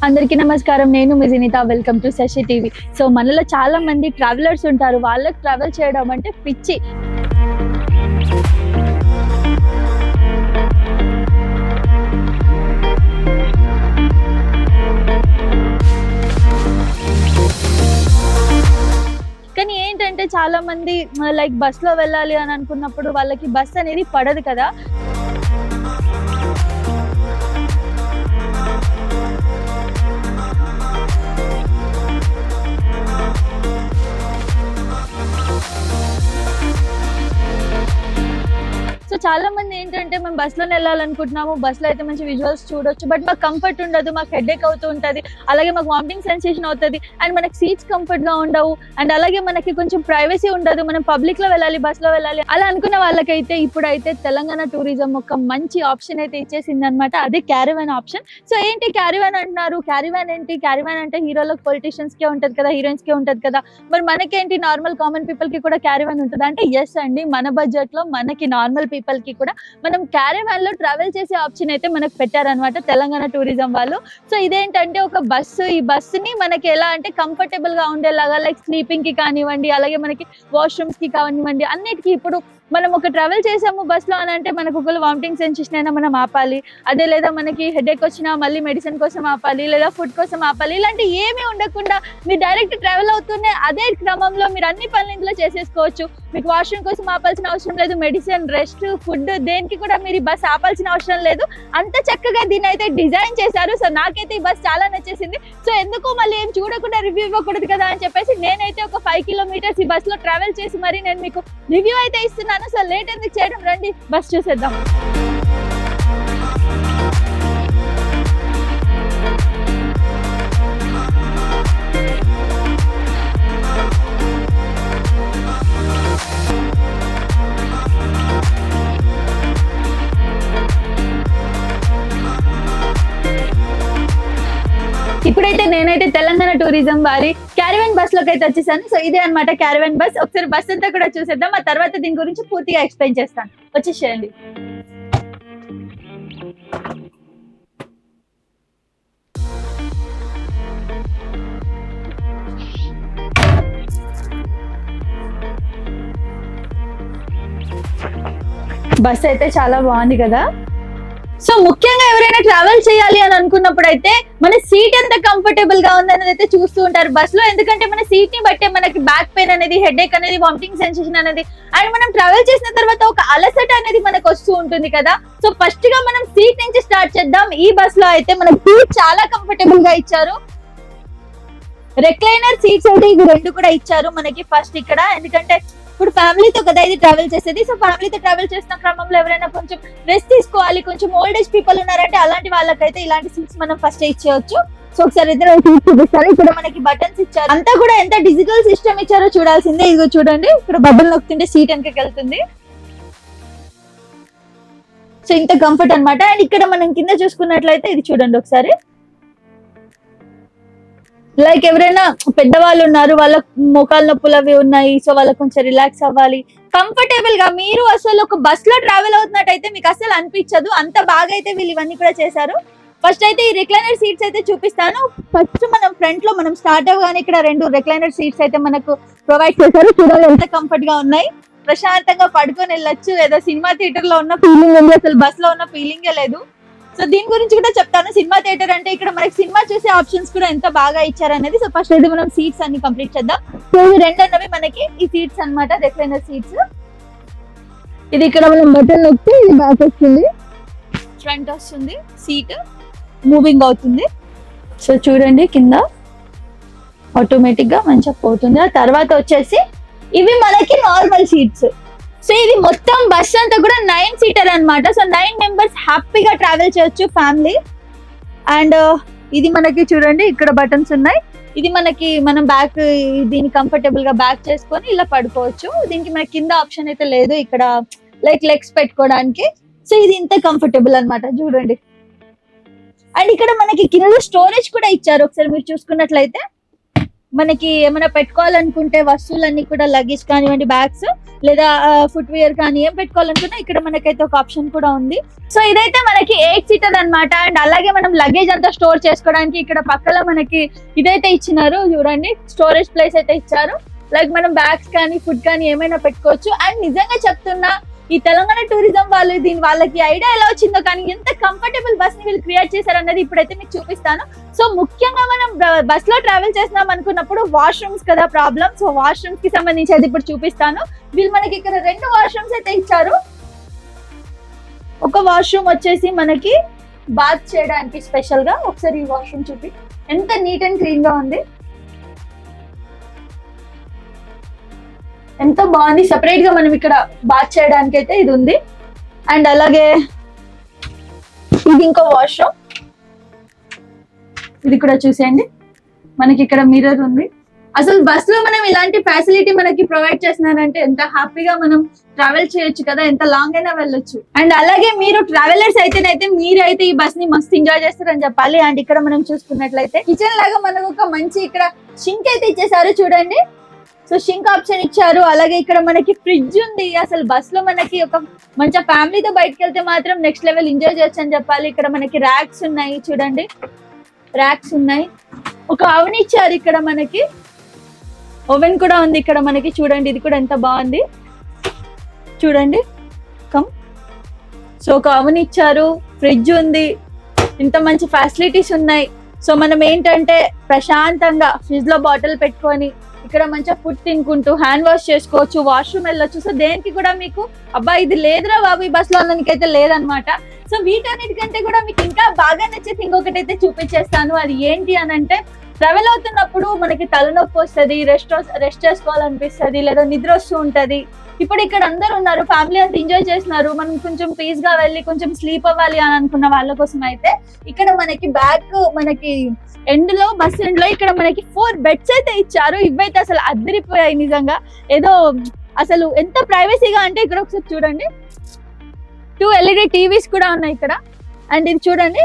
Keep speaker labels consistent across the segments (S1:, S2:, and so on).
S1: అందరికీ నమస్కారం. నేను మీ Sunitha. Welcome to Sasi TV. So మనలో చాలా మంది ట్రావెలర్స్ ఉంటారు. వాళ్ళకి ట్రావెల్ చేయడం అంటే పిచ్చి. కానీ ఏంటంటే చాలా మంది లైక్ బస్ లో వెళ్ళాలి అని అనుకున్నప్పుడు వాళ్ళకి బస్ అనేది పడదు కదా. సో చాలా మంది ఏంటంటే మేము బస్ లోనే వెళ్ళాలనుకుంటున్నాము, బస్ లో అయితే మంచి విజువల్స్ చూడొచ్చు, బట్ మాకు కంఫర్ట్ ఉండదు, మాకు హెడేక్ అవుతూ ఉంటుంది, అలాగే మాకు వామిటింగ్ సెన్సేషన్ అవుతుంది, అండ్ మనకి సీట్స్ కంఫర్ట్ గా ఉండవు, అండ్ అలాగే మనకి కొంచెం ప్రైవసీ ఉండదు, మనం పబ్లిక్ లో వెళ్ళాలి, బస్ లో వెళ్ళాలి అలా అనుకున్న వాళ్ళకైతే ఇప్పుడైతే తెలంగాణ టూరిజం ఒక మంచి ఆప్షన్ అయితే ఇచ్చేసింది అనమాట. అదే క్యారివాన్ ఆప్షన్. సో ఏంటి క్యారివాన్ అంటున్నారు? క్యారివాన్ ఏంటి? క్యారివాన్ అంటే హీరోలకు, పొలిటీషియన్స్ కే ఉంటది కదా, హీరోయిన్స్ కే ఉంటది కదా, మరి మనకేంటి నార్మల్ కామన్ పీపుల్ కి కూడా క్యారివాన్ ఉంటుంది అంటే ఎస్ అండి. మన బడ్జెట్ లో మనకి నార్మల్ పీపుల్ కి కూడా మనం క్యారివాన్ లో ట్రావెల్ చేసే ఆప్షన్ అయితే మనకు పెట్టారనమాట తెలంగాణ టూరిజం వాళ్ళు. సో ఇదేంటంటే ఒక బస్సు, ఈ బస్సుని మనకి ఎలా అంటే కంఫర్టబుల్ గా ఉండేలాగా, లైక్ స్లీపింగ్ కి కానివ్వండి, అలాగే మనకి వాష్రూమ్స్ కి కానివ్వండి, అన్నిటికీ ఇప్పుడు మనం ఒక ట్రావెల్ చేసాము బస్ లో అని అంటే మనకు ఒకవేళ వామిటింగ్ సెన్సేషన్ అయినా మనం ఆపాలి, అదే లేదా మనకి హెడేక్ వచ్చినా మళ్ళీ మెడిసిన్ కోసం ఆపాలి, లేదా ఫుడ్ కోసం ఆపాలి, ఇలాంటి ఏమీ ఉండకుండా మీరు డైరెక్ట్ ట్రావెల్ అవుతూనే అదే క్రమంలో మీరు అన్ని పనులు ఇందులో చేసేసుకోవచ్చు. మీకు వాష్రూమ్ కోసం ఆపాల్సిన అవసరం లేదు, మెడిసిన్, రెస్ట్, ఫుడ్ దేనికి కూడా మీరు ఈ బస్ ఆపాల్సిన అవసరం లేదు. అంత చక్కగా దీన్ని అయితే డిజైన్ చేశారు. సో నాకైతే ఈ బస్ చాలా నచ్చేసింది. సో ఎందుకు మళ్ళీ ఏం చూడకుండా రివ్యూ ఇవ్వకూడదు కదా అని చెప్పేసి నేనైతే ఒక 5 కిలోమీటర్స్ ఈ బస్ లో ట్రావెల్ చేసి మరి నేను మీకు రివ్యూ అయితే ఇస్తున్నాను. సో లేట్ ఎందుకు చేయడం, రండి బస్ చూసేద్దాం. ఇప్పుడైతే నేనైతే తెలంగాణ టూరిజం వారి క్యారివాన్ బస్ లోకి అయితే వచ్చేసాను. సో ఇదే అన్నమాట క్యారివాన్ బస్. ఒకసారి బస్ అంతా కూడా చూసేద్దాం, ఆ తర్వాత దీని గురించి పూర్తిగా ఎక్స్ప్లెయిన్ చేస్తాను. వచ్చేసేయండి. బస్ అయితే చాలా బాగుంది కదా. సో ముఖ్యంగా ఎవరైనా ట్రావెల్ చేయాలి అని అనుకున్నప్పుడు అయితే మన సీట్ ఎంత కంఫర్టబుల్ గా ఉంది అనేది అయితే చూస్తూ ఉంటారు బస్ లో. ఎందుకంటే మన సీట్ ని బట్టే మనకి బ్యాక్ పెయిన్ అనేది, హెడేక్ అనేది, వామిటింగ్ సెన్సేషన్ అనేది, అండ్ మనం ట్రావెల్ చేసిన తర్వాత ఒక అలసట అనేది మనకు వస్తూ ఉంటుంది కదా. సో ఫస్ట్ గా మనం సీట్ నుంచి స్టార్ట్ చేద్దాం. ఈ బస్ లో అయితే మనకి సీట్ చాలా కంఫర్టబుల్ గా ఇచ్చారు. రెక్లైనర్ సీట్స్ అయితే ఇవి 2 కూడా ఇచ్చారు మనకి ఫస్ట్ ఇక్కడ. ఎందుకంటే ఇప్పుడు ఫ్యామిలీతో కదా ఇది ట్రావెల్ చేసేది. సో ఫ్యామిలీతో ట్రావెల్ చేసిన క్రమంలో ఎవరైనా కొంచెం రెస్ట్ తీసుకోవాలి, కొంచెం ఓల్డ్ ఏజ్ పీపుల్ ఉన్నారంటే అలాంటి వాళ్ళకైతే ఇలాంటి సీట్స్ మనం ఫస్ట్ ఇచ్చేయచ్చు. సో ఒకసారి ఇద్దరు సీట్స్ చూపిస్తారు. ఇక్కడ మనకి బటన్స్ ఇచ్చారు. అంతా కూడా ఎంత డిజిటల్ సిస్టమ్ ఇచ్చారో చూడాల్సిందే. ఇదిగో చూడండి, ఇక్కడ బటన్ నొక్కుతుంటే సీట్ వెనకకి వెళ్తుంది. సో ఇంత కంఫర్ట్ అన్నమాట. అండ్ ఇక్కడ మనం కింద చూసుకున్నట్లయితే ఇది చూడండి ఒకసారి, లైక్ ఎవరైనా పెద్దవాళ్ళు ఉన్నారు, వాళ్ళ మోకాళ్ళ నొప్పులు అవి ఉన్నాయి, సో వాళ్ళకి కొంచెం రిలాక్స్ అవ్వాలి, కంఫర్టబుల్ గా మీరు అసలు ఒక బస్ లో ట్రావెల్ అవుతున్నట్టయితే మీకు అసలు అనిపించదు. అంత బాగా అయితే వీళ్ళు ఇవన్నీ కూడా చేశారు. ఫస్ట్ అయితే ఈ రిక్లైనర్ సీట్స్ అయితే చూపిస్తాను. ఫస్ట్ మనం ఫ్రంట్ లో మనం స్టార్ట్ అవ్వగానే ఇక్కడ 2 రిక్లైనర్ సీట్స్ అయితే మనకు ప్రొవైడ్ చేశారు. చూడాలి ఎంత కంఫర్ట్ గా ఉన్నాయి. ప్రశాంతంగా పడుకొని వెళ్ళొచ్చు. ఏదో సినిమా థియేటర్ లో ఉన్న ఫీలింగ్ ఉంది, అసలు బస్ లో ఉన్న ఫీలింగే లేదు. సో దీని గురించి కూడా చెప్తాను. సినిమా థియేటర్ అంటే ఇక్కడ మనకి సినిమా చూసే ఆప్షన్స్ కూడా ఎంత బాగా ఇచ్చారనేది. సో ఫస్ట్ అయితే మనం సీట్స్ అన్ని కంప్లీట్ చేద్దాం. సో ఇవి 2 అన్నవి మనకి ఈ సీట్స్ అన్నమాట, రిక్లైనర్ సీట్స్. ఇది ఇక్కడ మనం బటన్ నొక్కితే ఇది బ్యాక్ వస్తుంది, ఫ్రంట్ వస్తుంది, సీట్ మూవింగ్ అవుతుంది. సో చూడండి కింద ఆటోమేటిక్ గా మంచిగా పోతుంది. ఆ తర్వాత వచ్చేసి ఇవి మనకి నార్మల్ సీట్స్. సో ఇది మొత్తం బస్ అంతా కూడా 9 సీటర్ అన్నమాట. సో 9 మెంబర్స్ హ్యాపీగా ట్రావెల్ చేయొచ్చు ఫ్యామిలీ. అండ్ ఇది మనకి చూడండి ఇక్కడ బటన్స్ ఉన్నాయి. ఇది మనకి మనం బ్యాక్ దీన్ని కంఫర్టబుల్ గా బ్యాక్ చేసుకొని ఇలా పడుకోవచ్చు. దీనికి మనకి కింద ఆప్షన్ అయితే లేదు ఇక్కడ, లైక్ లెగ్స్ పెట్టుకోవడానికి. సో ఇది ఇంత కంఫర్టబుల్ అన్నమాట చూడండి. అండ్ ఇక్కడ మనకి కింద స్టోరేజ్ కూడా ఇచ్చారు. ఒకసారి మీరు చూసుకున్నట్లయితే మనకి ఏమైనా పెట్టుకోవాలనుకుంటే వస్తువులన్నీ కూడా లగేజ్ కానివ్వండి, బ్యాగ్స్ లేదా ఫుట్ వేర్ కానీ ఏం పెట్టుకోవాలనుకున్నా ఇక్కడ మనకైతే ఒక ఆప్షన్ కూడా ఉంది. సో ఇదైతే మనకి 8 సీటర్ అన్నమాట. అండ్ అలాగే మనం లగేజ్ అంతా స్టోర్ చేసుకోవడానికి ఇక్కడ పక్కన మనకి ఇదైతే ఇచ్చినారు చూడండి, స్టోరేజ్ ప్లేస్ అయితే ఇచ్చారు. లైక్ మనం బ్యాగ్స్ కానీ ఫుడ్ కానీ ఏమైనా పెట్టుకోవచ్చు. అండ్ నిజంగా చెప్తున్నా, ఈ తెలంగాణ టూరిజం వాళ్ళు వాళ్ళకి ఐడియా ఎలా వచ్చిందో కానీ ఎంత కంఫర్టబుల్ బస్ ని వీళ్ళు క్రియేట్ చేశారన్నది ఇప్పుడైతే మీకు చూపిస్తాను. సో ముఖ్యంగా మనం బస్ లో ట్రావెల్ చేస్తున్నాం అనుకున్నప్పుడు వాష్రూమ్స్ కదా ప్రాబ్లం. సో వాష్రూమ్స్ కి సంబంధించి అది ఇప్పుడు చూపిస్తాను. వీళ్ళు మనకి ఇక్కడ 2 వాష్రూమ్స్ అయితే ఇచ్చారు. ఒక వాష్రూమ్ వచ్చేసి మనకి బాత్ చేయడానికి స్పెషల్ గా. ఒకసారి ఈ వాష్రూమ్ చూపి, ఎంత నీట్ అండ్ క్లీన్ గా ఉంది, ఎంత బాగుంది. సెపరేట్ గా మనం ఇక్కడ బాత్ చేయడానికి అయితే ఇది ఉంది. అండ్ అలాగే ఇది ఇంకో వాష్రూమ్, ఇది కూడా చూసేయండి. మనకి ఇక్కడ మిర్రర్ ఉంది. అసలు బస్ లో మనం ఇలాంటి ఫెసిలిటీ మనకి ప్రొవైడ్ చేస్తున్నారంటే ఎంత హ్యాపీగా మనం ట్రావెల్ చేయొచ్చు కదా, ఎంత లాంగ్ అయినా వెళ్ళొచ్చు. అండ్ అలాగే మీరు ట్రావెలర్స్ అయితేనైతే మీరైతే ఈ బస్ ని మస్తు ఎంజాయ్ చేస్తారని చెప్పాలి. అండ్ ఇక్కడ మనం చూసుకున్నట్లయితే కిచెన్ లాగా మనకు ఒక మంచి ఇక్కడ షింక్ అయితే ఇచ్చేసారు చూడండి. సో షింక్ ఆప్షన్ ఇచ్చారు. అలాగే ఇక్కడ మనకి ఫ్రిడ్జ్ ఉంది. అసలు బస్ లో మనకి ఒక మంచి ఫ్యామిలీతో బయటకు వెళ్తే మాత్రం నెక్స్ట్ లెవెల్ ఎంజాయ్ చేయొచ్చు అని చెప్పాలి. ఇక్కడ మనకి ర్యాక్స్ ఉన్నాయి చూడండి, ర్యాక్స్ ఉన్నాయి. ఒక ఓవెన్ ఇచ్చారు ఇక్కడ మనకి, ఓవెన్ కూడా ఉంది ఇక్కడ మనకి చూడండి. ఇది కూడా ఎంత బాగుంది చూడండి. సో ఒక ఓవెన్ ఇచ్చారు, ఫ్రిడ్జ్ ఉంది, ఇంత మంచి ఫెసిలిటీస్ ఉన్నాయి. సో మనం ఏంటంటే ప్రశాంతంగా ఫ్రిడ్జ్ లో బాటిల్ పెట్టుకొని ఇక్కడ మంచిగా ఫుడ్ తినుకుంటూ హ్యాండ్ వాష్ చేసుకోవచ్చు, వాష్రూమ్ వెళ్ళొచ్చు. సో దేనికి కూడా మీకు అబ్బా ఇది లేదురా బాబు ఈ బస్ లో అన్నకైతే లేదనమాట. సో వీటన్నిటికంటే కూడా మీకు ఇంకా బాగా నచ్చేది ఇంకొకటి అయితే చూపించేస్తాను. అది ఏంటి అని అంటే, ట్రావెల్ అవుతున్నప్పుడు మనకి తలనొప్పి వస్తుంది, రెస్ట్ చేసుకోవాలనిపిస్తుంది, లేదా నిద్ర వస్తూ ఉంటది. ఇప్పుడు ఇక్కడ అందరు ఉన్నారు, ఫ్యామిలీ అంతా ఎంజాయ్ చేస్తున్నారు, మనం కొంచెం పీస్ గా వెళ్ళి కొంచెం స్లీప్ అవ్వాలి అని అనుకున్న వాళ్ళ కోసం అయితే ఇక్కడ మనకి బ్యాక్ మనకి ఎండ్ లో బస్ ఎండ్ లో ఇక్కడ మనకి 4 బెడ్స్ అయితే ఇచ్చారు. ఇవైతే అసలు అదిరిపోయాయి నిజంగా. ఏదో అసలు ఎంత ప్రైవసీగా అంటే ఇక్కడ ఒకసారి చూడండి, 2 LED టీవీస్ కూడా ఉన్నాయి ఇక్కడ. అండ్ ఇది చూడండి,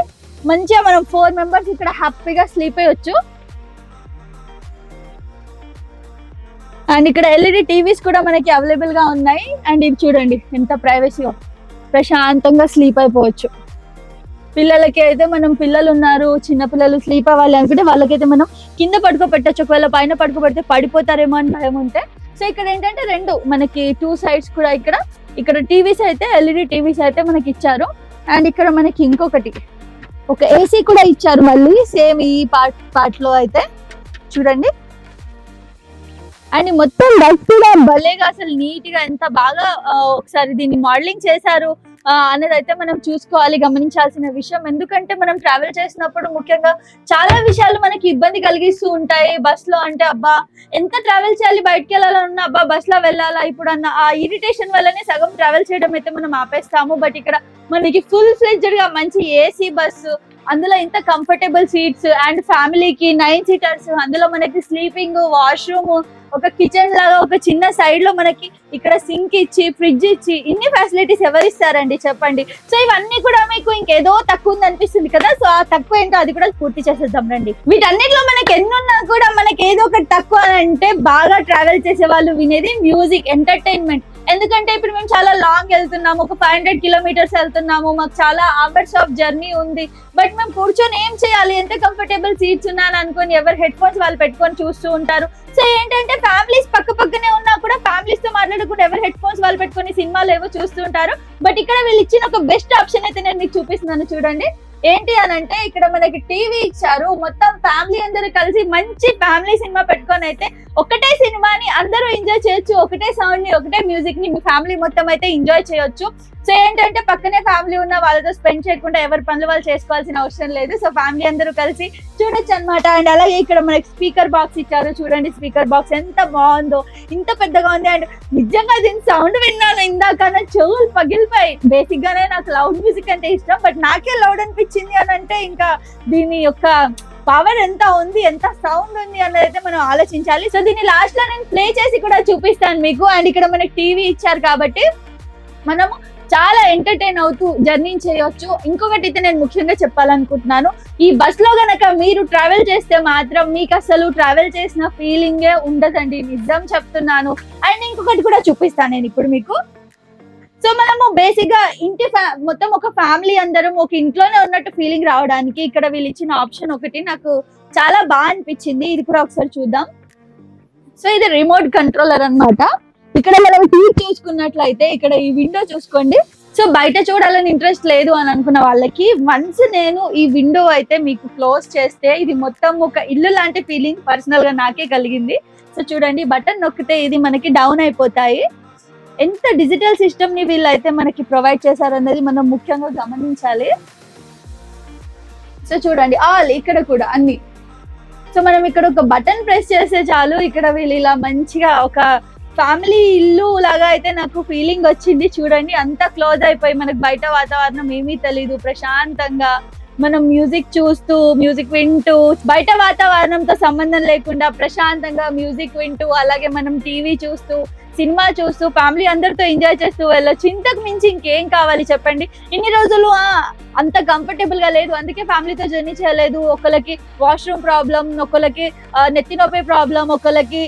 S1: మంచిగా మనం 4 మెంబర్స్ ఇక్కడ హ్యాపీగా స్లీప్ అయ్యొచ్చు. అండ్ ఇక్కడ LED టీవీస్ కూడా మనకి అవైలబుల్ గా ఉన్నాయి. అండ్ ఇది చూడండి ఎంత ప్రైవసీగా, ప్రశాంతంగా స్లీప్ అయిపోవచ్చు. పిల్లలకి అయితే మనం పిల్లలు ఉన్నారు, చిన్న పిల్లలు స్లీప్ అవ్వాలి అనుకుంటే వాళ్ళకైతే మనం కింద పడుకోబెట్టచ్చు. ఒకవేళ పైన పడుకోబెడితే పడిపోతారేమో అని భయం ఉంటే. సో ఇక్కడ ఏంటంటే 2 మనకి 2 సైడ్స్ కూడా ఇక్కడ టీవీస్ అయితే LED టీవీస్ అయితే మనకి ఇచ్చారు. అండ్ ఇక్కడ మనకి ఇంకొకటి ఒక ఏసీ కూడా ఇచ్చారు మళ్ళీ సేమ్ ఈ పార్ట్ లో అయితే చూడండి. అండ్ మొత్తం బస్ కూడా భలేగా అసలు నీట్ గా ఎంత బాగా ఒకసారి దీన్ని మోడలింగ్ చేశారు అనేది అయితే మనం చూసుకోవాలి, గమనించాల్సిన విషయం. ఎందుకంటే మనం ట్రావెల్ చేసినప్పుడు ముఖ్యంగా చాలా విషయాలు మనకి ఇబ్బంది కలిగిస్తూ ఉంటాయి బస్ లో. అంటే అబ్బా ఎంత ట్రావెల్ చేయాలి, బయటకు వెళ్ళాలన్నా అబ్బా బస్ లో వెళ్ళాలా ఇప్పుడు అన్న ఆ ఇరిటేషన్ వల్లనే సగం ట్రావెల్ చేయడం అయితే మనం ఆపేస్తాము. బట్ ఇక్కడ మనకి ఫుల్ ఫ్లెడ్జ్డ్ గా మంచి ఏసీ బస్సు, అందులో ఇంత కంఫర్టబుల్ సీట్స్ అండ్ ఫ్యామిలీకి 9 సీటర్స్, అందులో మనకి స్లీపింగ్, వాష్రూమ్, ఒక కిచెన్ లాగా ఒక చిన్న సైడ్ లో మనకి ఇక్కడ సింక్ ఇచ్చి ఫ్రిడ్జ్ ఇచ్చి ఇన్ని ఫెసిలిటీస్ ఎవరిస్తారండి చెప్పండి. సో ఇవన్నీ కూడా మీకు ఇంకేదో తక్కువ ఉంది అనిపిస్తుంది కదా. సో ఆ తక్కువ ఏంటో అది కూడా పూర్తి చేసేద్దాం రండి. వీటన్నిటిలో మనకి ఎన్నున్నా కూడా మనకి ఏదో ఒకటి తక్కువ అంటే బాగా ట్రావెల్ చేసే వాళ్ళు వినేది మ్యూజిక్, ఎంటర్టైన్మెంట్. ఎందుకంటే ఇప్పుడు మేము చాలా లాంగ్ వెళ్తున్నాము, ఒక 500 కిలోమీటర్స్ వెళ్తున్నాము, మాకు చాలా అవర్స్ ఆఫ్ జర్నీ ఉంది. బట్ మేము కూర్చొని ఏం చేయాలి, ఎంత కంఫర్టబుల్ సీట్స్ ఉన్నాను అనుకొని ఎవరు హెడ్ ఫోన్స్ వాళ్ళు పెట్టుకొని చూస్తూ ఉంటారు. సో ఏంటంటే ఫ్యామిలీస్ పక్కనే ఉన్నా కూడా ఫ్యామిలీస్ తో మాట్లాడకుండా ఎవరు హెడ్ ఫోన్స్ వాళ్ళు పెట్టుకొని సినిమాలు ఏవో చూస్తూ ఉంటారు. బట్ ఇక్కడ వీళ్ళు ఇచ్చిన ఒక బెస్ట్ ఆప్షన్ అయితే నేను మీకు చూపిస్తున్నాను చూడండి. ఏంటి అని అంటే ఇక్కడ మనకి టీవీ ఇచ్చారు, మొత్తం ఫ్యామిలీ అందరూ కలిసి మంచి ఫ్యామిలీ సినిమా పెట్టుకొని అయితే ఒకటే సినిమాని అందరూ ఎంజాయ్ చేయొచ్చు, ఒకటే సౌండ్ ని ఒకటే మ్యూజిక్ ని మీ ఫ్యామిలీ మొత్తం అయితే ఎంజాయ్ చేయొచ్చు. సో ఏంటంటే పక్కనే ఫ్యామిలీ ఉన్న వాళ్ళతో స్పెండ్ చేయకుండా ఎవరి పనులు వాళ్ళు చేసుకోవాల్సిన అవసరం లేదు. సో ఫ్యామిలీ అందరూ కలిసి చూడొచ్చు అనమాట. అండ్ అలాగే ఇక్కడ మనకి స్పీకర్ బాక్స్ ఇచ్చారు చూడండి, స్పీకర్ బాక్స్ ఎంత బాగుందో, ఇంత పెద్దగా ఉంది. అండ్ నిజంగా దీని సౌండ్ విన్నాను ఇందాక, చెవులు పగిలిపోయి. బేసిక్ గానే నాకు లౌడ్ మ్యూజిక్ అంటే ఇష్టం, బట్ నాకే లౌడ్ అనిపించింది అని అంటే ఇంకా దీని యొక్క పవర్ ఎంత ఉంది, ఎంత సౌండ్ ఉంది అన్నది అయితే మనం ఆలోచించాలి. సో దీన్ని లాస్ట్ లో నేను ప్లే చేసి కూడా చూపిస్తాను మీకు. అండ్ ఇక్కడ మనకి టీవీ ఇచ్చారు కాబట్టి మనము చాలా ఎంటర్టైన్ అవుతూ జర్నీ చేయొచ్చు. ఇంకొకటి అయితే నేను ముఖ్యంగా చెప్పాలనుకుంటున్నాను, ఈ బస్ లో గనక మీరు ట్రావెల్ చేస్తే మాత్రం మీకు అసలు ట్రావెల్ చేసిన ఫీలింగే ఉండదండి, నిజం చెప్తున్నాను. అండ్ ఇంకొకటి కూడా చూపిస్తాను నేను ఇప్పుడు మీకు. సో మనము బేసిక్ గా మొత్తం ఒక ఫ్యామిలీ అందరం ఒక ఇంట్లోనే ఉన్నట్టు ఫీలింగ్ రావడానికి ఇక్కడ వీళ్ళు ఇచ్చిన ఆప్షన్ ఒకటి నాకు చాలా బాగా అనిపించింది. ఇది కూడా ఒకసారి చూద్దాం. సో ఇది రిమోట్ కంట్రోలర్ అన్నమాట. ఇక్కడ మనం టీవీ చూసుకున్నట్లయితే ఇక్కడ ఈ విండో చూసుకోండి. సో బయట చూడాలని ఇంట్రెస్ట్ లేదు అని అనుకున్న వాళ్ళకి వన్స్ నేను ఈ విండో అయితే మీకు క్లోజ్ చేస్తే ఇది మొత్తం ఒక ఇల్లు లాంటి ఫీలింగ్ పర్సనల్ గా నాకే కలిగింది. సో చూడండి, బటన్ నొక్కితే ఇది మనకి డౌన్ అయిపోతాయి. ఎంత డిజిటల్ సిస్టమ్ ని వీళ్ళైతే మనకి ప్రొవైడ్ చేశారన్నది మనం ముఖ్యంగా గమనించాలి. సో చూడండి, ఆల్ ఇక్కడ కూడా అన్ని. సో మనం ఇక్కడ ఒక బటన్ ప్రెస్ చేస్తే చాలు, ఇక్కడ వీళ్ళు ఇలా మంచిగా ఒక ఫ్యామిలీ ఇల్లు లాగా అయితే నాకు ఫీలింగ్ వచ్చింది. చూడండి, అంతా క్లోజ్ అయిపోయి మనకు బయట వాతావరణం ఏమీ తెలీదు, ప్రశాంతంగా మనం మ్యూజిక్ చూస్తూ మ్యూజిక్ వింటూ బయట వాతావరణంతో సంబంధం లేకుండా ప్రశాంతంగా మ్యూజిక్ వింటూ అలాగే మనం టీవీ చూస్తూ సినిమా చూస్తూ ఫ్యామిలీ అందరితో ఎంజాయ్ చేస్తూ వెళ్ళొచ్చు. ఇంతకు మించి ఇంకేం కావాలి చెప్పండి. ఇన్ని రోజులు అంత కంఫర్టబుల్ గా లేదు, అందుకే ఫ్యామిలీతో జర్నీ చేయలేదు. ఒకళ్ళకి వాష్రూమ్ ప్రాబ్లం, ఒకళ్ళకి నెత్తి నొప్పి ప్రాబ్లం, ఒకళ్ళకి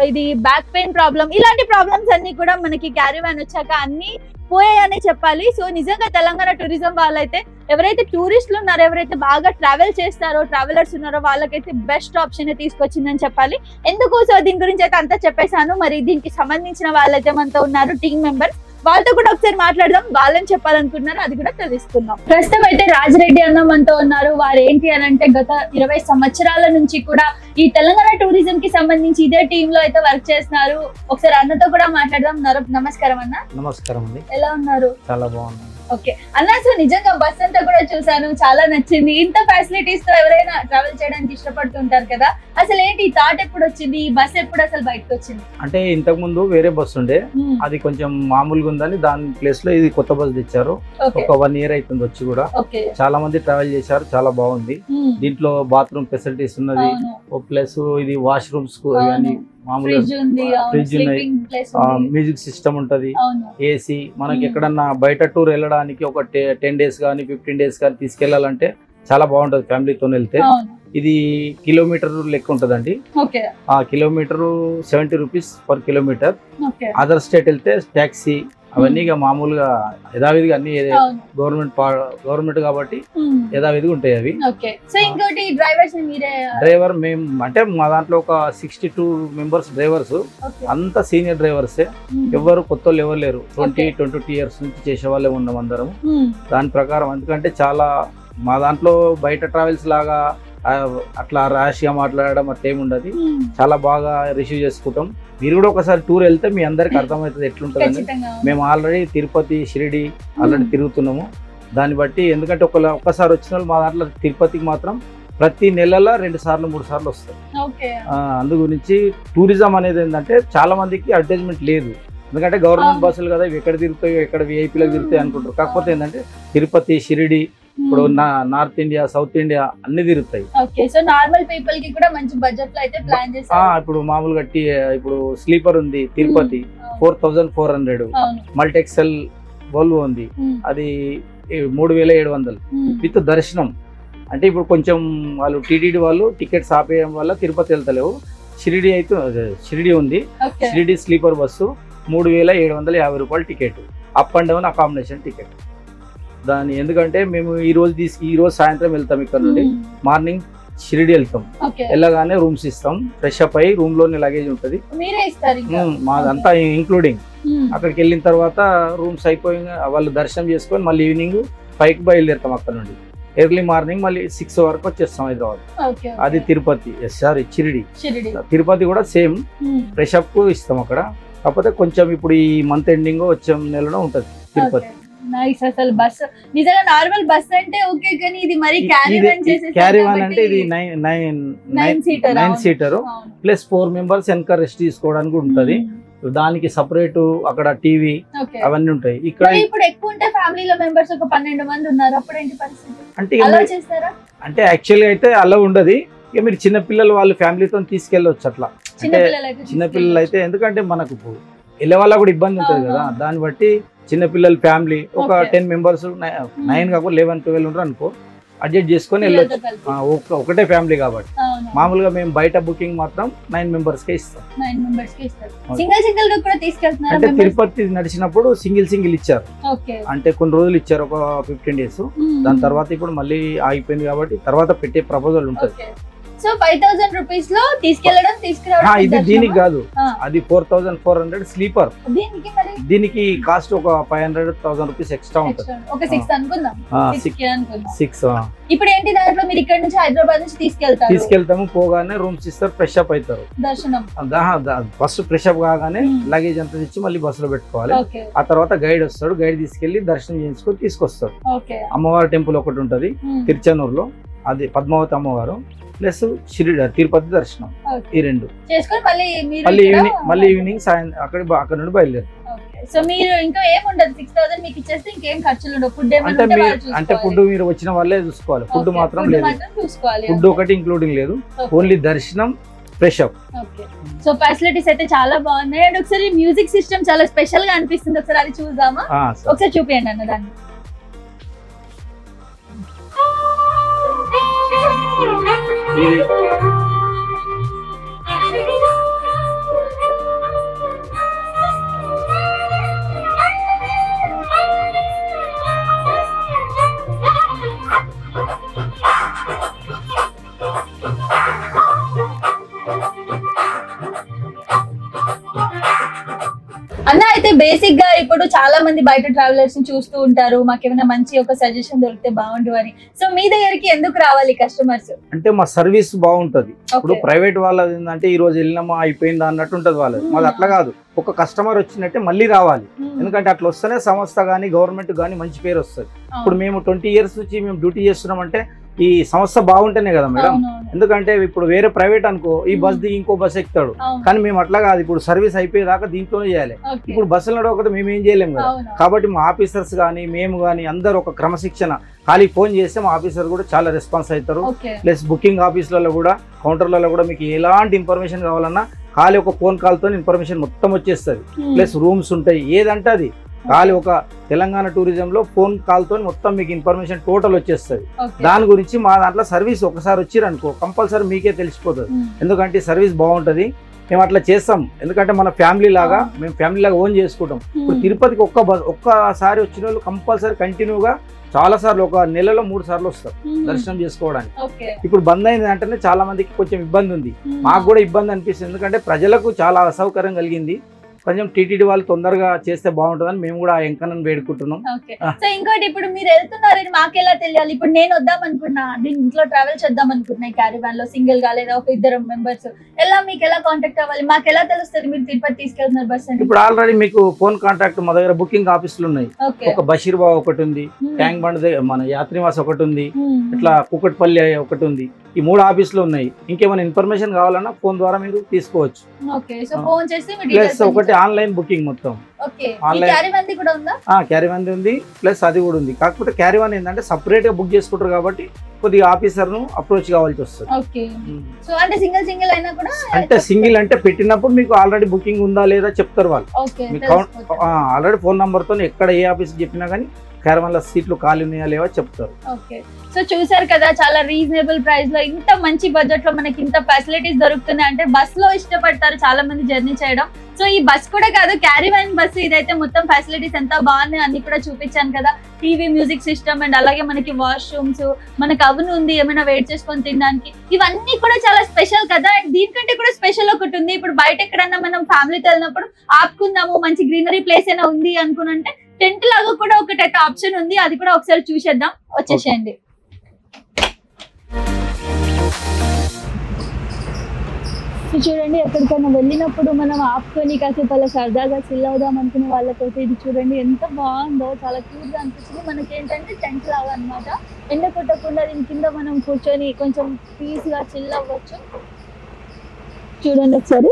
S1: ఇది బ్యాక్ పెయిన్ ప్రాబ్లం, ఇలాంటి ప్రాబ్లమ్స్ అన్ని కూడా మనకి క్యారీవాన్ వచ్చాక అన్ని పోయాయనే చెప్పాలి. సో నిజంగా తెలంగాణ టూరిజం వాళ్ళైతే ఎవరైతే టూరిస్టులు ఉన్నారో, ఎవరైతే బాగా ట్రావెల్ చేస్తారో, ట్రావెలర్స్ ఉన్నారో వాళ్ళకైతే బెస్ట్ ఆప్షన్ తీసుకొచ్చిందని చెప్పాలి. ఎందుకు, సో దీని గురించి అయితే అంతా చెప్పేశాను. మరి దీనికి సంబంధించిన వాళ్ళైతే మనతో ఉన్నారు టీమ్ మెంబర్స్, వాళ్ళతో కూడా ఒకసారి మాట్లాడదాం. వాళ్ళని చెప్పాలనుకుంటున్నారు అది కూడా తెలుసుకుందాం. ప్రస్తుతం అయితే రాజిరెడ్డి అన్న మనతో ఉన్నారు. వారు ఏంటి అని అంటే గత 20 సంవత్సరాల నుంచి కూడా ఈ తెలంగాణ టూరిజం కి సంబంధించి ఇదే టీమ్ లో అయితే వర్క్ చేస్తున్నారు. ఒకసారి అన్నతో కూడా మాట్లాడదాం. నమస్కారం అన్న.
S2: నమస్కారం అండి.
S1: ఎలా ఉన్నారు?
S2: చాలా బాగున్నాను.
S1: ఓకే అన్న, సో నిజంగా బస్ అంతా కూడా చూసాను, చాలా నచ్చింది. ఇంత ఫెసిలిటీస్ తో ఎవరైనా ట్రావెల్ చేయడానికి ఇష్టపడుతుంటారు కదా, అసలు ఏంటి ఈ థాట్ ఎప్పుడు వచ్చింది, ఈ బస్ ఎప్పుడు అసలు బయటకు వచ్చింది?
S2: అంటే ఇంతకు ముందు వేరే బస్ ఉండే, అది కొంచెం మామూలుగా ఉందని దాని ప్లేస్ లో ఇది కొత్త బస్ తెచ్చారు. ఒక 1 year అవుతుంది వచ్చి కూడా. చాలా మంది ట్రావెల్ చేశారు, చాలా బాగుంది. దీంట్లో బాత్రూమ్ ఫెసిలిటీస్ ఉన్నది, ప్లస్ ఇది వాష్రూమ్స్ మామూలుగా ఫ్రిడ్జ్ ఉన్నాయి, మ్యూజిక్ సిస్టమ్ ఉంటది, ఏసీ. మనకి ఎక్కడన్నా బయట టూర్ వెళ్ళడానికి ఒక 10 days కానీ 15 days కానీ తీసుకెళ్లాలంటే చాలా బాగుంటది ఫ్యామిలీతో వెళ్తే. ఇది కిలోమీటర్ లెక్క ఉంటదండి. ఆ kilometre 70 rupees per kilometre. Other state వెళ్తే ట్యాక్సీ అవన్నీ మామూలుగా యథావిధిగా అన్ని గవర్నమెంట్ కాబట్టి యథావిధిగా ఉంటాయి అవి. డ్రైవర్ మేము అంటే మా దాంట్లో ఒక 62 members డ్రైవర్స్, అంత సీనియర్ డ్రైవర్సే. ఎవరు కొత్త వాళ్ళు ఎవరు లేరు. 20-22 years నుంచి చేసే వాళ్ళే ఉన్నాం అందరం. దాని ప్రకారం ఎందుకంటే చాలా మా దాంట్లో బయట ట్రావెల్స్ లాగా అట్లా ర్యాష్ గా మాట్లాడడం అట్లేముండదు. చాలా బాగా రిసీవ్ చేసుకుంటాం. మీరు కూడా ఒకసారి టూర్ వెళ్తే మీ అందరికి అర్థమవుతుంది ఎట్లుంటుందని. మేము ఆల్రెడీ తిరుపతి, షిరిడి ఆల్రెడీ తిరుగుతున్నాము. దాన్ని బట్టి ఎందుకంటే ఒక్కసారి వచ్చిన వాళ్ళు మా దాంట్లో తిరుపతికి మాత్రం ప్రతి నెలలో 2 సార్లు 3 సార్లు వస్తారు. అందు గురించి టూరిజం అనేది ఏంటంటే చాలా మందికి అడ్వర్టైజ్మెంట్ లేదు. ఎందుకంటే గవర్నమెంట్ బస్సులు కదా, ఇవి ఎక్కడ తిరుగుతాయో ఎక్కడ విఐపీలకు తిరుగుతాయి అనుకుంటారు. కాకపోతే ఏంటంటే తిరుపతి, షిరిడి, ఇప్పుడు నార్త్ ఇండియా, సౌత్ ఇండియా అన్ని తిరుగుతాయి. ఇప్పుడు మామూలుగా ఇప్పుడు స్లీపర్ ఉంది తిరుపతి 4400, మల్టీ ఎక్సెల్ వోల్వో ఉంది, అది 3700 విత్ దర్శనం. అంటే ఇప్పుడు కొంచెం వాళ్ళు టీటీడీ వాళ్ళు టికెట్స్ ఆపేయడం వల్ల తిరుపతి వెళ్తలేవు. షిరిడి అయితే షిరిడి ఉంది, షిరిడి స్లీపర్ బస్సు 3750 రూపాయలు ticket, up and down accommodation ticket. దాని ఎందుకంటే మేము ఈ రోజు సాయంత్రం వెళ్తాం. ఇక్కడ నుండి మార్నింగ్ షిరిడి వెళ్తాం, వెళ్ళగానే రూమ్స్ ఇస్తాం, ఫ్రెష్ అప్ అయ్యి రూమ్ లోనే లగేజ్ ఉంటది మాదంతా ఇంక్లూడింగ్. అక్కడికి వెళ్ళిన తర్వాత రూమ్స్ అయిపోయి వాళ్ళు దర్శనం చేసుకొని మళ్ళీ ఈవినింగ్ 5కి బయలుదేరుతాం. అక్కడ నుండి ఎర్లీ మార్నింగ్ మళ్ళీ 6 వరకు వచ్చేస్తాం హైదరాబాద్. అది తిరుపతి, షిరిడి. తిరుపతి కూడా సేమ్ ఫ్రెష్ అప్ ఇస్తాం అక్కడ. కాకపోతే కొంచెం ఇప్పుడు ఈ మంత్ ఎండింగ్ వచ్చే నెలలో ఉంటది తిరుపతి.
S1: నైస్. అసలు బస్ నిజంగా నార్మల్ బస్ అంటే ఓకే, కానీ ఇది మరి
S2: క్యారీవాన్ అంటే ఇది 9 సీటర్ ప్లస్ 4 members వెనక రెస్ట్ తీసుకోవడానికి ఉంటది. దానికి సపరేట్ అక్కడ టీవీ అవన్నీ ఉంటాయి. ఇక్కడ
S1: ఇప్పుడు ఎక్కువ ఉంటే ఫ్యామిలీలో మెంబర్స్ ఒక 12 మంది ఉన్నారు, అప్పుడు ఏంటి పరిస్థితి?
S2: అంటే యాక్చువల్ గా అయితే అలా ఉండదు. ఇక మీరు చిన్నపిల్లలు వాళ్ళు ఫ్యామిలీతో తీసుకెళ్ళవచ్చు. అట్లా అంటే చిన్నపిల్లలు అయితే ఎందుకంటే మనకు వెళ్ళే వాళ్ళ కూడా ఇబ్బంది ఉంటుంది కదా, దాన్ని బట్టి చిన్న పిల్లల ఫ్యామిలీ ఒక 10 మెంబర్స్ 9 కాకుండా 11, 12 ఉంటారు అనుకో, అడ్జస్ట్ చేసుకొని వెళ్ళొచ్చు. ఒకటే ఫ్యామిలీ కాబట్టి. మామూలుగా మేము బయట బుకింగ్ మాత్రం 9 మెంబర్స్ కే ఇస్తాం. అంటే తిరుపతి నడిచినప్పుడు సింగిల్ ఇచ్చారు, అంటే కొన్ని రోజులు ఇచ్చారు, ఒక 15 days. దాని తర్వాత ఇప్పుడు మళ్ళీ ఆగిపోయింది కాబట్టి తర్వాత పెట్టే ప్రపోజల్ ఉంటుంది.
S1: సో 5000 రూపీస్ లో తీసుకెళ్లడం తీసుకురావడం.
S2: ఇది దీనికి కాదు, అది 4400 స్లీపర్. దీనికి కాస్ట్ ఒక 500,000 రూపీస్ ఎక్స్ట్రా ఉంటుంది.
S1: ఒక 6 అనుకుందాం,
S2: 6.
S1: ఇప్పుడు ఏంటి దాంట్లో మీరు ఇక్కడ నుంచి హైదరాబాద్ నుంచి
S2: తీసుకెళ్తాము. పోగానే రూమ్స్ ఇస్తారు, ఫ్రెష్ అప్ అవుతారు.
S1: దర్శనం
S2: ఫస్ట్ ఫ్రెష్ అప్ కాగానే లగేజ్ అంతా తెచ్చి మళ్ళీ బస్సులో పెట్టుకోవాలి. ఆ తర్వాత గైడ్ వస్తాడు, గైడ్ తీసుకెళ్లి దర్శనం చేయించుకొని తీసుకొస్తాడు. అమ్మవారి టెంపుల్ ఒకటి ఉంటది తిరుచానూరులో, అది పద్మావతి అమ్మవారు ప్లస్ తిరుపతి దర్శనం. ఈ 2 మళ్ళీ ఈవినింగ్ అక్కడ నుండి బయలుదేరు.
S1: సో మీరు ఇంకా ఏముండదు, 6000 మీకు ఇచ్చేస్తే ఇంకేం ఖర్చులు ఉండవు. ఫుడ్
S2: అంటే ఫుడ్ మీరు వచ్చిన వాళ్ళే చూసుకోవాలి, ఫుడ్ మాత్రం లేదు. ఫుడ్ ఒకటి ఇంక్లూడింగ్ లేదు, ఓన్లీ దర్శనం, ఫ్రెష్ అప్.
S1: సో ఫెసిలిటీస్ అయితే చాలా బాగున్నాయి. అండ్ ఒకసారి మ్యూజిక్ సిస్టమ్ చాలా స్పెషల్ గా అనిపిస్తుంది, ఒకసారి అది చూద్దామా? ఒకసారి చూపియండి అన్న దాన్ని. అన్న అయితే బేసిక్ గా ఇప్పుడు చాలా మంది బయట ట్రావెలర్స్ ని చూస్తూ ఉంటారు, మాకేమైనా మంచి ఒక సజెషన్ దొరికితే బాగుండు అని. సో మీ దగ్గరికి ఎందుకు రావాలి కస్టమర్స్?
S2: అంటే మా సర్వీస్ బాగుంటది. ఇప్పుడు ప్రైవేట్ వాళ్ళది ఏంటంటే ఈ రోజు వెళ్ళినామా అయిపోయిందా అన్నట్టు ఉంటది వాళ్ళది. మాది అట్లా కాదు, ఒక కస్టమర్ వచ్చినట్టే మళ్ళీ రావాలి. ఎందుకంటే అట్లా వస్తేనే సంస్థ గానీ గవర్నమెంట్ గానీ మంచి పేరు వస్తుంది. ఇప్పుడు మేము 20 years నుంచి మేము డ్యూటీ చేస్తున్నాం అంటే ఈ సంస్థ బాగుంటేనే కదా మేడం. ఎందుకంటే ఇప్పుడు వేరే ప్రైవేట్ అనుకో, ఈ బస్ దిగి ఇంకో బస్ ఎక్కుతాడు, కానీ మేము అట్లా కాదు. ఇప్పుడు సర్వీస్ అయిపోయేదాకా దీంట్లోనే చేయాలి. ఇప్పుడు బస్సులు నడవకపోతే మేము ఏం చేయలేము కదా. కాబట్టి మా ఆఫీసర్స్ కానీ మేము కానీ అందరూ ఒక క్రమశిక్షణ, ఖాళీ ఫోన్ చేస్తే మా ఆఫీసర్ కూడా చాలా రెస్పాన్స్ అవుతారు. ప్లస్ బుకింగ్ ఆఫీసులలో కూడా కౌంటర్లలో కూడా మీకు ఎలాంటి ఇన్ఫర్మేషన్ కావాలన్నా ఖాళీ ఒక ఫోన్ కాల్తో ఇన్ఫర్మేషన్ మొత్తం వచ్చేస్తుంది. ప్లస్ రూమ్స్ ఉంటాయి, ఏదంటే అది ఖాళీ ఒక తెలంగాణ టూరిజంలో ఫోన్ కాల్తో మొత్తం మీకు ఇన్ఫర్మేషన్ టోటల్ వచ్చేస్తుంది. దాని గురించి మా దాంట్లో సర్వీస్ ఒకసారి వచ్చిరనుకో కంపల్సరీ మీకే తెలిసిపోతుంది. ఎందుకంటే సర్వీస్ బాగుంటుంది, మేము అట్లా చేస్తాం. ఎందుకంటే మన ఫ్యామిలీ లాగా మేము ఫ్యామిలీ లాగా ఓన్ చేసుకుంటాం. ఇప్పుడు తిరుపతికి ఒక్కసారి వచ్చిన వాళ్ళు కంపల్సరీ కంటిన్యూగా చాలా సార్లు, ఒక నెలలో 3 సార్లు వస్తారు దర్శనం చేసుకోవడానికి. ఇప్పుడు బంద్ అయింది అంటేనే చాలా మందికి కొంచెం ఇబ్బంది ఉంది, మాకు కూడా ఇబ్బంది అనిపిస్తుంది. ఎందుకంటే ప్రజలకు చాలా అసౌకర్యం కలిగింది. కొంచెం టీటీడీ వాళ్ళు తొందరగా చేస్తే బాగుంటుందని మేము కూడా ఎంకనని వేడుకుంటున్నాం.
S1: సో ఇంకోటి, ఇప్పుడు మీరు వెళ్తున్నారని మాకెలా తెలియాలి? ఇప్పుడు నేను వద్దాం అనుకున్నా, ఇంట్లో ట్రావెల్ చేద్దాం అనుకున్నా క్యారీవాన్ లో సింగిల్ గా లేదా ఒక 2 మెంబర్స్, మీకు ఎలా కాంటాక్ట్ అవ్వాలి? మాకు ఎలా తెలుస్తుంది మీరు తిరుపతి తీసుకెళ్తున్నారు బస్ అని?
S2: ఇప్పుడు ఆల్రెడీ మీకు ఫోన్ కాంటాక్ట్ మా దగ్గర బుకింగ్ ఆఫీసులు ఉన్నాయి. ఒక బషీర్బాగ్ ఒకటి ఉంది, ట్యాంక్ బండ్ మన యాత్రివాస్ ఒకటి ఉంది, ఇట్లా కుకట్పల్లి ఒకటి ఉంది. ఈ 3 ఆఫీసులు ఉన్నాయి. ఇంకేమైనా ఇన్ఫర్మేషన్ కావాలన్నా ఫోన్ ద్వారా మీరు తీసుకోవచ్చు. ప్లస్ ఒకటి ఆన్లైన్ బుకింగ్ మొత్తం క్యారీవాన్ ఉంది, ప్లస్ అది కూడా ఉంది. కాకపోతే క్యారీవాన్ ఏంటంటే సపరేట్ గా బుక్ చేసుకుంటారు కాబట్టి కొద్దిగా ఆఫీసర్ ను అప్రోచ్ కావాల్సి వస్తుంది. అంటే సింగిల్ అంటే పెట్టినప్పుడు మీకు ఆల్రెడీ బుకింగ్ ఉందా లేదా చెప్తారు వాళ్ళు. ఆల్రెడీ ఫోన్ నంబర్ తో ఎక్కడ ఏ ఆఫీస్ చెప్పినా కానీ క్యారవాన్ లో సీట్లు ఖాళీ ఉన్నాయా లేవా చెప్తారు.
S1: సో చూసారు కదా, చాలా రీజనబుల్ ప్రైస్ లో ఇంత మంచి బడ్జెట్ లో మనకి ఇంత ఫెసిలిటీస్ దొరుకుతున్నాయి. అంటే బస్ లో ఇష్టపడతారు చాలా మంది జర్నీ చేయడం. సో ఈ బస్ కూడా కాదు, క్యారీవాన్ బస్ ఇదైతే మొత్తం ఫెసిలిటీస్ ఎంత బాగున్నాయి అన్ని కూడా చూపించాను కదా. టీవీ, మ్యూజిక్ సిస్టమ్, అండ్ అలాగే మనకి వాష్రూమ్స్, మనకి అవన్ ఉంది ఏమైనా వెయిట్ చేసుకొని తినడానికి. ఇవన్నీ కూడా చాలా స్పెషల్ కదా. అండ్ దీనికంటే కూడా స్పెషల్ ఒకటి ఉంది. ఇప్పుడు బయట ఎక్కడన్నా మనం ఫ్యామిలీతో వెళ్ళినప్పుడు ఆపుకుందాము, మంచి గ్రీనరీ ప్లేస్ అయినా ఉంది అనుకున్నంటే టెంట్ లాగా కూడా ఒకటి ఆప్షన్ ఉంది, అది కూడా ఒకసారి చూసేద్దాం. వచ్చేసేయండి. చూడండి, ఎక్కడికైనా వెళ్ళినప్పుడు మనం ఆపుకొని కాసేపు అలా సరదాగా చిల్ అవుదాం అనుకునే వాళ్ళకైతే ఇది చూడండి ఎంత బాగుందో, చాలా క్యూట్ గా అనిపిస్తుంది. మనకి ఏంటంటే టెంట్ లాగా అనమాట, ఎండ కొట్టకుండా దీని కింద మనం కూర్చొని కొంచెం పీస్ గా చిల్ అవ్వచ్చు. చూడండి ఒకసారి.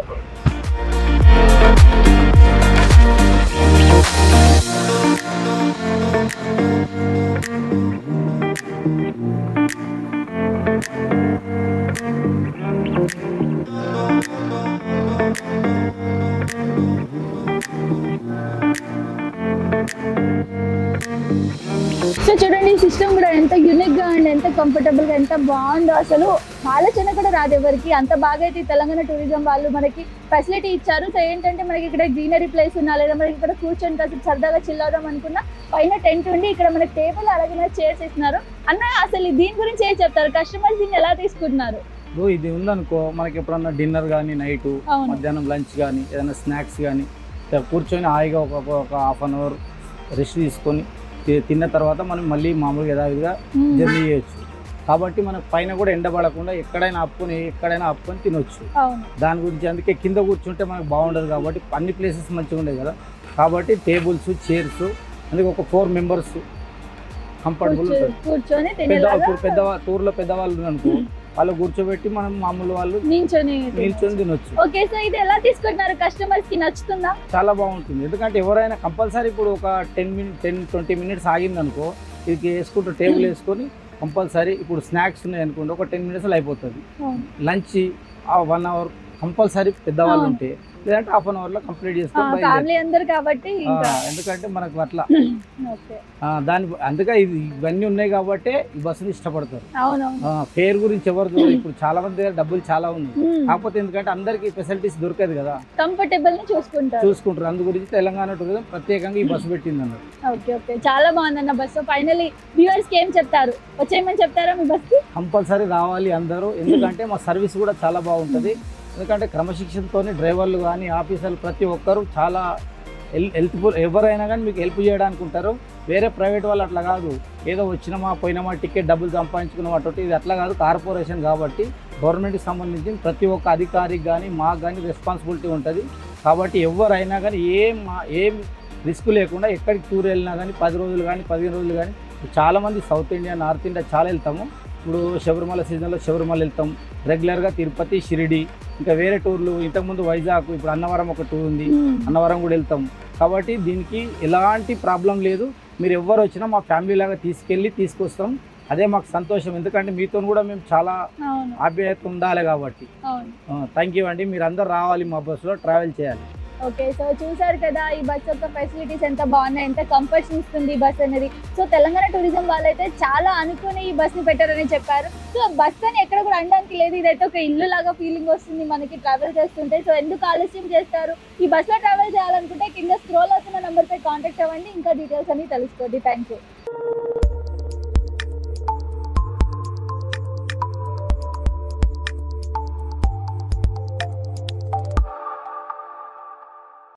S1: సో చూడండి ఈ సిస్టమ్ కూడా ఎంత యూనిక్ గా అండ్ ఎంత కంఫర్టబుల్ గా ఎంత బాగుందో, అసలు ఆలోచన కూడా రాదు ఎవరికి. అంత బాగా అయితే తెలంగాణ టూరిజం వాళ్ళు మనకి ఫెసిలిటీ ఇచ్చారు. సో ఏంటంటే మనకి ఇక్కడ గ్రీనరీ ప్లేస్ ఉన్నా, లేదా మనకి ఇక్కడ కూర్చొని కాసేపు సరదాగా చిల్ అవుదాం అనుకున్నా పైన టెంట్ ఉండి ఇక్కడ మనకి టేబుల్ అలాగే చైర్స్ ఇస్తున్నారు. అన్న అసలు దీని గురించి ఏం చెప్తారు, కస్టమర్స్ దీన్ని ఎలా తీసుకుంటున్నారు?
S2: ఇది ఉందనుకో, మనకి ఎప్పుడన్నా డిన్నర్ కానీ, నైట్ మధ్యాహ్నం లంచ్ కానీ, ఏదైనా స్నాక్స్ కానీ కూర్చొని హాయిగా ఒక హాఫ్ అన్ అవర్ రెస్ట్ తీసుకొని తిన్న తర్వాత మనం మళ్ళీ మామూలుగా యథావిధిగా జర్నీ చేయొచ్చు. కాబట్టి మనకు పైన కూడా ఎండబడకుండా ఎక్కడైనా ఆపుకొని తినొచ్చు. దాని గురించి అందుకే కింద కూర్చుంటే మనకు బాగుండదు కాబట్టి అన్ని ప్లేసెస్ మంచిగా ఉండేది కదా. కాబట్టి టేబుల్స్, చైర్స్, అందుకే ఒక 4 మెంబర్స్ కంఫర్టబుల్ ఉంటుంది. పెద్ద టూర్లో పెద్దవాళ్ళు అనుకో, వాళ్ళు కూర్చోబెట్టి మనం మామూలు వాళ్ళు నిల్చొని తినొచ్చు.
S1: ఓకే, సో ఇది ఎలా తీసుకుంటున్నారు, కస్టమర్స్ కి నచ్చుతుందా?
S2: చాలా బాగుంటుంది. ఎందుకంటే ఎవరైనా కంపల్సరీ ఇప్పుడు ఒక 10-20 మినిట్స్ ఆగింది అనుకో, ఇది వేసుకుంటూ టేబుల్ వేసుకొని కంపల్సరీ ఇప్పుడు స్నాక్స్ ఉన్నాయి అనుకోండి, ఒక 10 మినిట్స్లో అయిపోతుంది. లంచ్ 1 అవర్ కంపల్సరీ పెద్దవాళ్ళు ఉంటే, లేదంటే హాఫ్ అన్ అవర్ లో కంప్లీట్ చేసుకొని
S1: కాబట్టి
S2: ఎందుకంటే మనకు అట్లా అందుకే ఇవన్నీ ఉన్నాయి కాబట్టి ఈ బస్సుని ఇష్టపడతారు. ఫేర్ గురించి ఎవరు ఇప్పుడు చాలా మంది దగ్గర డబ్బులు చాలా ఉన్నాయి, కాకపోతే ఎందుకంటే అందరికి ఫెసిలిటీస్ దొరకదు కదా,
S1: కంఫర్టబుల్
S2: చూసుకుంటారు. అందు గురించి తెలంగాణ టూరిజం ప్రత్యేకంగా ఈ బస్సు పెట్టింది అన్నారు.
S1: చాలా బాగుందన్న బస్సు. ఫైనల్లీ వ్యూవర్స్ కి ఏం చెప్తారు, వచ్చేయమని చెప్తారా మీ బస్ కి?
S2: కంపల్సరీ రావాలి అందరూ, ఎందుకంటే మా సర్వీస్ కూడా చాలా బాగుంటది. ఎందుకంటే క్రమశిక్షణతో డ్రైవర్లు కానీ, ఆఫీసర్లు ప్రతి ఒక్కరు చాలా హెల్ప్ఫుల్. ఎవరైనా కానీ మీకు హెల్ప్ చేయడానికి ఉంటారు. వేరే ప్రైవేట్ వాళ్ళు అట్లా కాదు, ఏదో వచ్చినామా పోయినామా టికెట్ డబ్బులు సంపాదించుకున్నాం అటు ఇది అట్లా కాదు. కార్పొరేషన్ కాబట్టి గవర్నమెంట్కి సంబంధించి ప్రతి ఒక్క అధికారికి కానీ మాకు కానీ రెస్పాన్సిబిలిటీ ఉంటుంది. కాబట్టి ఎవరైనా కానీ ఏం రిస్క్ లేకుండా ఎక్కడికి టూర్ వెళ్ళినా కానీ 10 రోజులు కానీ 15 రోజులు కానీ, చాలామంది సౌత్ ఇండియా, నార్త్ ఇండియా చాలా వెళ్తాము. ఇప్పుడు శబరిమల సీజన్లో శబరిమల వెళ్తాం, రెగ్యులర్గా తిరుపతి, షిరిడి, ఇంకా వేరే టూర్లు ఇంతకుముందు వైజాగ్, ఇప్పుడు అన్నవరం ఒక టూర్ ఉంది, అన్నవరం కూడా వెళ్తాం. కాబట్టి దీనికి ఎలాంటి ప్రాబ్లం లేదు. మీరు ఎవరు వచ్చినా మా ఫ్యామిలీ లాగా తీసుకొస్తాం. అదే మాకు సంతోషం, ఎందుకంటే మీతో కూడా మేము చాలా ఆప్యాయత ఉండాలి కాబట్టి. థ్యాంక్ యూ అండి, మీరు అందరు రావాలి, మా బస్సులో ట్రావెల్ చేయాలి.
S1: ఓకే, సో చూసారు కదా ఈ బస్ యొక్క ఫెసిలిటీస్ ఎంత బాగున్నాయి, ఎంత కంఫర్ట్స్ ఇస్తుంది ఈ బస్ అనేది. సో తెలంగాణ టూరిజం వాళ్ళైతే చాలా అనుకుని ఈ బస్ ని పెట్టారని చెప్పారు. సో బస్ అని ఎక్కడ కూడా అనడానికి లేదు, ఇదైతే ఒక ఇల్లు లాగా ఫీలింగ్ వస్తుంది మనకి ట్రావెల్ చేస్తుంటే. సో ఎందుకు ఆలస్యం చేస్తారు, ఈ బస్ లో ట్రావెల్ చేయాలనుకుంటే కింద స్క్రోల్ అవుతున్న నంబర్ పై కాంటాక్ట్ అవ్వండి, ఇంకా డీటెయిల్స్ అన్ని తెలుసుకోండి. Thank you.